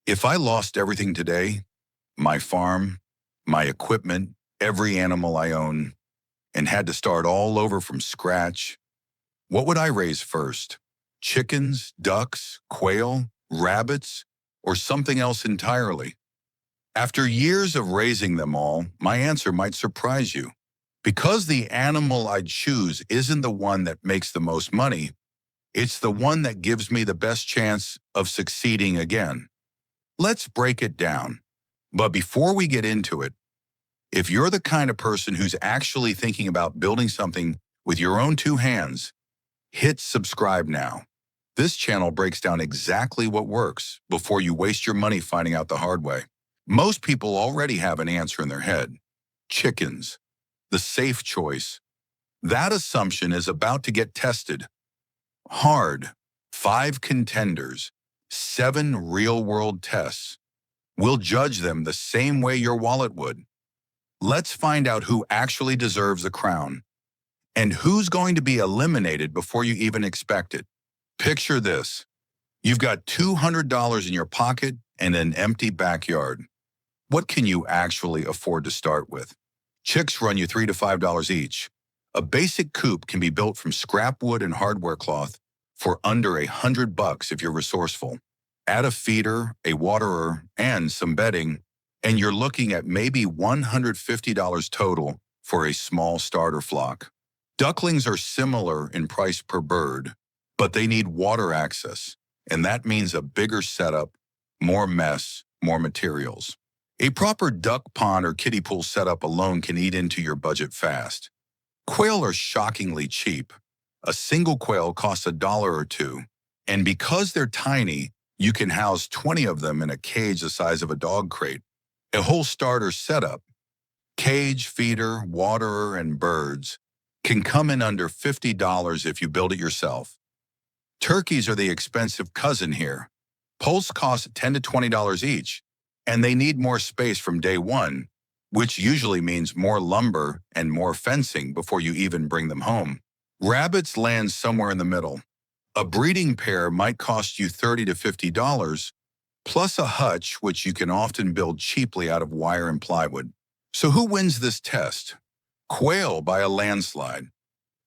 If I lost everything today, my farm, my equipment, every animal I own, and had to start all over from scratch, what would I raise first? Chickens, ducks, quail, rabbits, or something else entirely? After years of raising them all, my answer might surprise you. Because the animal I'd choose isn't the one that makes the most money, it's the one that gives me the best chance of succeeding again. Let's break it down. But before we get into it, if you're the kind of person who's actually thinking about building something with your own two hands, hit subscribe now. This channel breaks down exactly what works before you waste your money finding out the hard way. Most people already have an answer in their head. Chickens, the safe choice. That assumption is about to get tested. Hard, 5 contenders, 7 real-world tests. We'll judge them the same way your wallet would. Let's find out who actually deserves the crown and who's going to be eliminated before you even expect it. Picture this. You've got $200 in your pocket and an empty backyard. What can you actually afford to start with? Chicks run you $3 to $5 each. A basic coop can be built from scrap wood and hardware cloth for under $100 if you're resourceful. Add a feeder, a waterer, and some bedding, and you're looking at maybe $150 total for a small starter flock. Ducklings are similar in price per bird, but they need water access, and that means a bigger setup, more mess, more materials. A proper duck pond or kiddie pool setup alone can eat into your budget fast. Quail are shockingly cheap. A single quail costs $1 or $2, and because they're tiny, you can house 20 of them in a cage the size of a dog crate. A whole starter setup, cage, feeder, waterer, and birds, can come in under $50 if you build it yourself. Turkeys are the expensive cousin here. Poults cost $10 to $20 each, and they need more space from day one, which usually means more lumber and more fencing before you even bring them home. Rabbits land somewhere in the middle. A breeding pair might cost you $30 to $50, plus a hutch, which you can often build cheaply out of wire and plywood. So who wins this test? Quail by a landslide.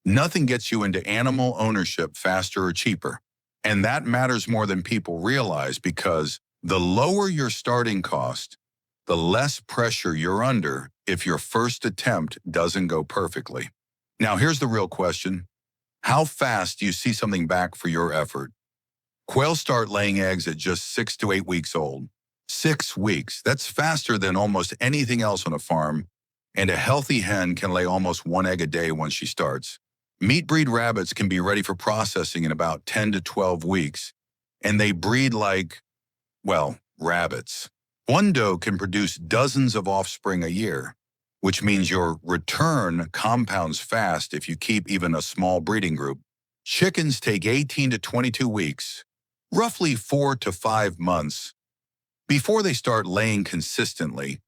Nothing gets you into animal ownership faster or cheaper. And that matters more than people realize because the lower your starting cost, the less pressure you're under if your first attempt doesn't go perfectly. Now here's the real question. How fast do you see something back for your effort? Quail start laying eggs at just 6 to 8 weeks old. 6 weeks, that's faster than almost anything else on a farm, and a healthy hen can lay almost 1 egg a day once she starts. Meat breed rabbits can be ready for processing in about 10 to 12 weeks, and they breed like, well, rabbits. One doe can produce dozens of offspring a year, which means your return compounds fast if you keep even a small breeding group. Chickens take 18 to 22 weeks, roughly 4 to 5 months, before they start laying consistently,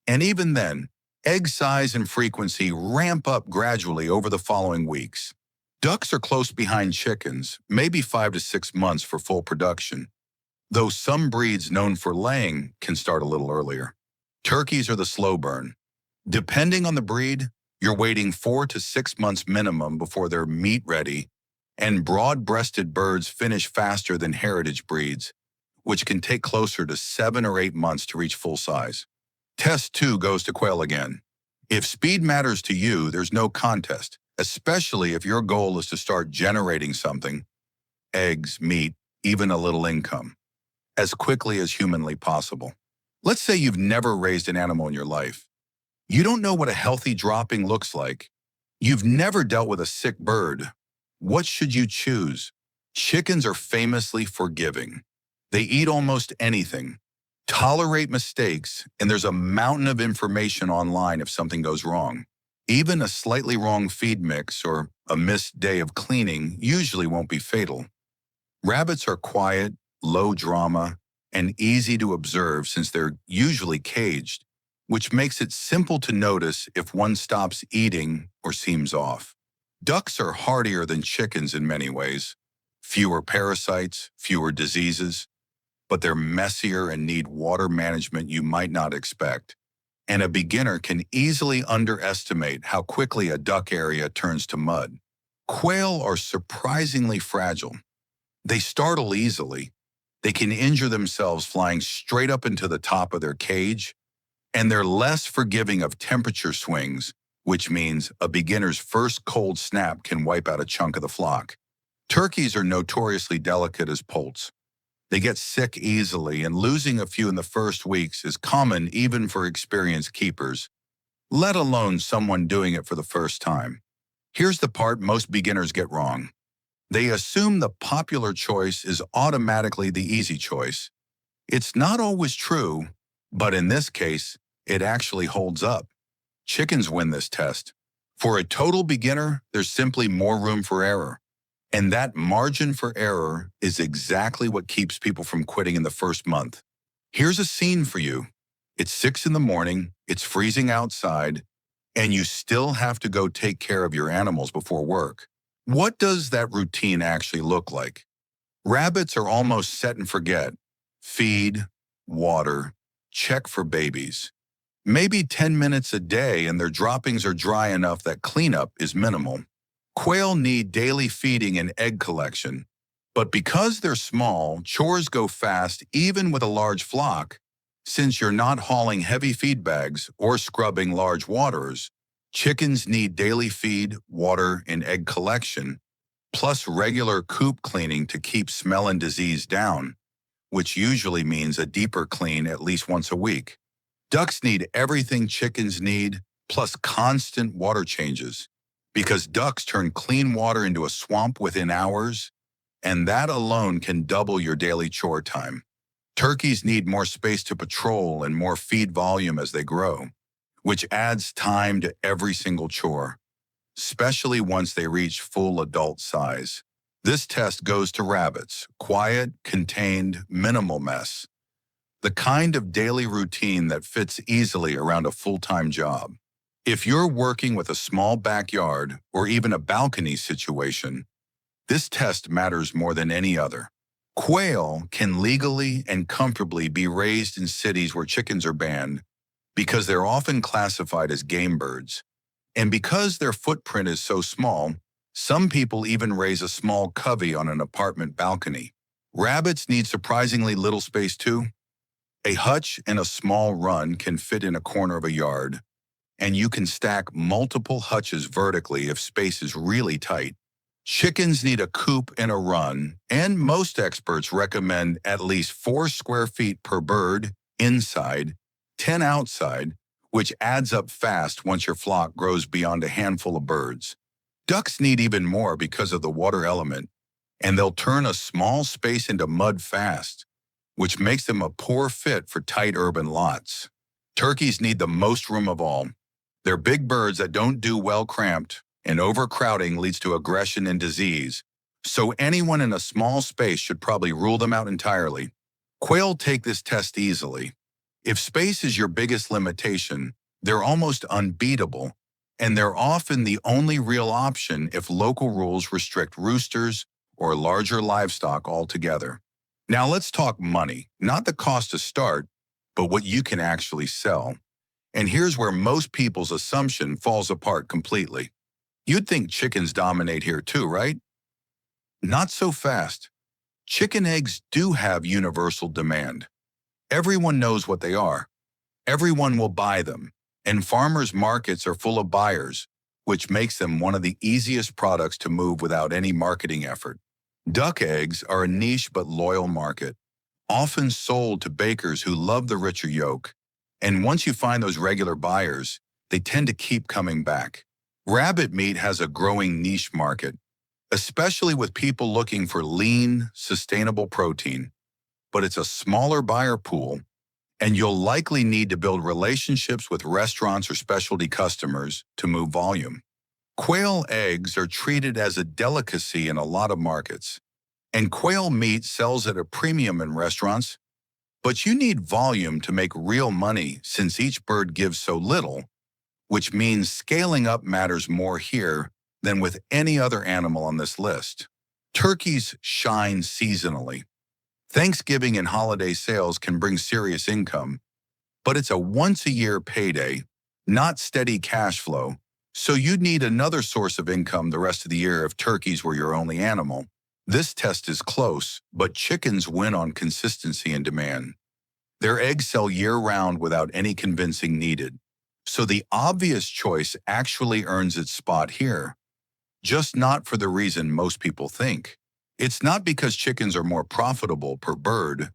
and even then, egg size and frequency ramp up gradually over the following weeks. Ducks are close behind chickens, maybe 5 to 6 months for full production, though some breeds known for laying can start a little earlier. Turkeys are the slow burn. Depending on the breed, you're waiting 4 to 6 months minimum before they're meat ready, and broad-breasted birds finish faster than heritage breeds, which can take closer to 7 or 8 months to reach full size. Test 2 goes to quail again. If speed matters to you, there's no contest, especially if your goal is to start generating something, eggs, meat, even a little income, as quickly as humanly possible. Let's say you've never raised an animal in your life. You don't know what a healthy dropping looks like. You've never dealt with a sick bird. What should you choose? Chickens are famously forgiving. They eat almost anything, tolerate mistakes, and there's a mountain of information online if something goes wrong. Even a slightly wrong feed mix or a missed day of cleaning usually won't be fatal. Rabbits are quiet, low drama, and easy to observe since they're usually caged, which makes it simple to notice if one stops eating or seems off. Ducks are hardier than chickens in many ways. Fewer parasites, fewer diseases. but they're messier and need water management you might not expect. And a beginner can easily underestimate how quickly a duck area turns to mud. Quail are surprisingly fragile. They startle easily. They can injure themselves flying straight up into the top of their cage, and they're less forgiving of temperature swings, which means a beginner's first cold snap can wipe out a chunk of the flock. Turkeys are notoriously delicate as poults. They get sick easily, and losing a few in the first weeks is common even for experienced keepers, let alone someone doing it for the first time. Here's the part most beginners get wrong. They assume the popular choice is automatically the easy choice. It's not always true, but in this case, it actually holds up. Chickens win this test. For a total beginner, there's simply more room for error. And that margin for error is exactly what keeps people from quitting in the first month. Here's a scene for you. It's 6 in the morning, it's freezing outside, and you still have to go take care of your animals before work. What does that routine actually look like? Rabbits are almost set and forget. Feed, water, check for babies. Maybe 10 minutes a day and their droppings are dry enough that cleanup is minimal. Quail need daily feeding and egg collection, but because they're small, chores go fast even with a large flock. Since you're not hauling heavy feed bags or scrubbing large waterers, chickens need daily feed, water, and egg collection, plus regular coop cleaning to keep smell and disease down, which usually means a deeper clean at least once a week. Ducks need everything chickens need, plus constant water changes, because ducks turn clean water into a swamp within hours, and that alone can double your daily chore time. Turkeys need more space to patrol and more feed volume as they grow, which adds time to every single chore, especially once they reach full adult size. This test goes to rabbits: quiet, contained, minimal mess. The kind of daily routine that fits easily around a full-time job. If you're working with a small backyard or even a balcony situation, this test matters more than any other. Quail can legally and comfortably be raised in cities where chickens are banned because they're often classified as game birds. And because their footprint is so small, some people even raise a small covey on an apartment balcony. Rabbits need surprisingly little space too. A hutch and a small run can fit in a corner of a yard, and you can stack multiple hutches vertically if space is really tight. Chickens need a coop and a run, and most experts recommend at least 4 square feet per bird inside, 10 outside, which adds up fast once your flock grows beyond a handful of birds. Ducks need even more because of the water element, and they'll turn a small space into mud fast, which makes them a poor fit for tight urban lots. Turkeys need the most room of all. They're big birds that don't do well cramped, and overcrowding leads to aggression and disease, so anyone in a small space should probably rule them out entirely. Quail take this test easily. If space is your biggest limitation, they're almost unbeatable, and they're often the only real option if local rules restrict roosters or larger livestock altogether. Now let's talk money, not the cost to start, but what you can actually sell. And here's where most people's assumption falls apart completely. You'd think chickens dominate here too, right? Not so fast. Chicken eggs do have universal demand. Everyone knows what they are. Everyone will buy them, and farmers' markets are full of buyers, which makes them one of the easiest products to move without any marketing effort. Duck eggs are a niche but loyal market, often sold to bakers who love the richer yolk, and once you find those regular buyers, they tend to keep coming back. Rabbit meat has a growing niche market, especially with people looking for lean, sustainable protein, but it's a smaller buyer pool, and you'll likely need to build relationships with restaurants or specialty customers to move volume. Quail eggs are treated as a delicacy in a lot of markets, and quail meat sells at a premium in restaurants, but you need volume to make real money since each bird gives so little, which means scaling up matters more here than with any other animal on this list. Turkeys shine seasonally. Thanksgiving and holiday sales can bring serious income, but it's a once-a-year payday, not steady cash flow, so you'd need another source of income the rest of the year if turkeys were your only animal. This test is close, but chickens win on consistency and demand. Their eggs sell year-round without any convincing needed, so the obvious choice actually earns its spot here, just not for the reason most people think. It's not because chickens are more profitable per bird.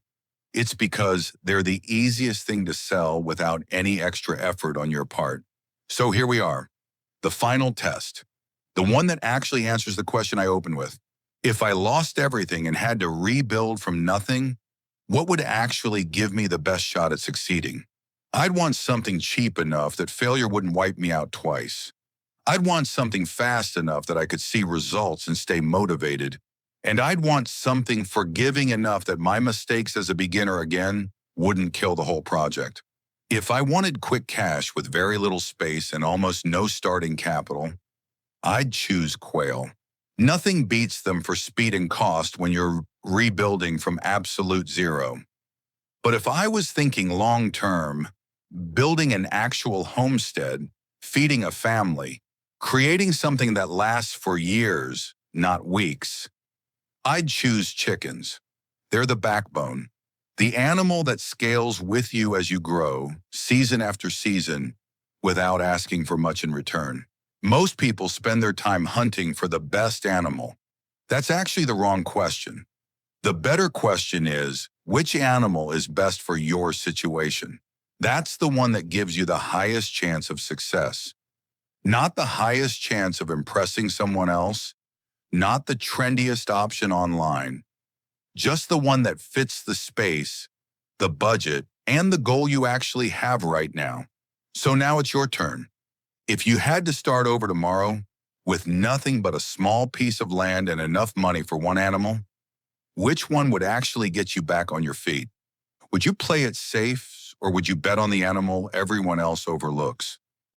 It's because they're the easiest thing to sell without any extra effort on your part. So here we are, the final test, the one that actually answers the question I opened with. If I lost everything and had to rebuild from nothing, what would actually give me the best shot at succeeding? I'd want something cheap enough that failure wouldn't wipe me out twice. I'd want something fast enough that I could see results and stay motivated. And I'd want something forgiving enough that my mistakes as a beginner again wouldn't kill the whole project. If I wanted quick cash with very little space and almost no starting capital, I'd choose Quail. Nothing beats them for speed and cost when you're rebuilding from absolute zero. But if I was thinking long-term, building an actual homestead, feeding a family, creating something that lasts for years, not weeks, I'd choose chickens. They're the backbone, the animal that scales with you as you grow, season after season, without asking for much in return. Most people spend their time hunting for the best animal. That's actually the wrong question. The better question is, which animal is best for your situation? That's the one that gives you the highest chance of success. Not the highest chance of impressing someone else, not the trendiest option online, just the one that fits the space, the budget, and the goal you actually have right now. So now it's your turn. If you had to start over tomorrow with nothing but a small piece of land and enough money for one animal, which one would actually get you back on your feet? Would you play it safe, or would you bet on the animal everyone else overlooks?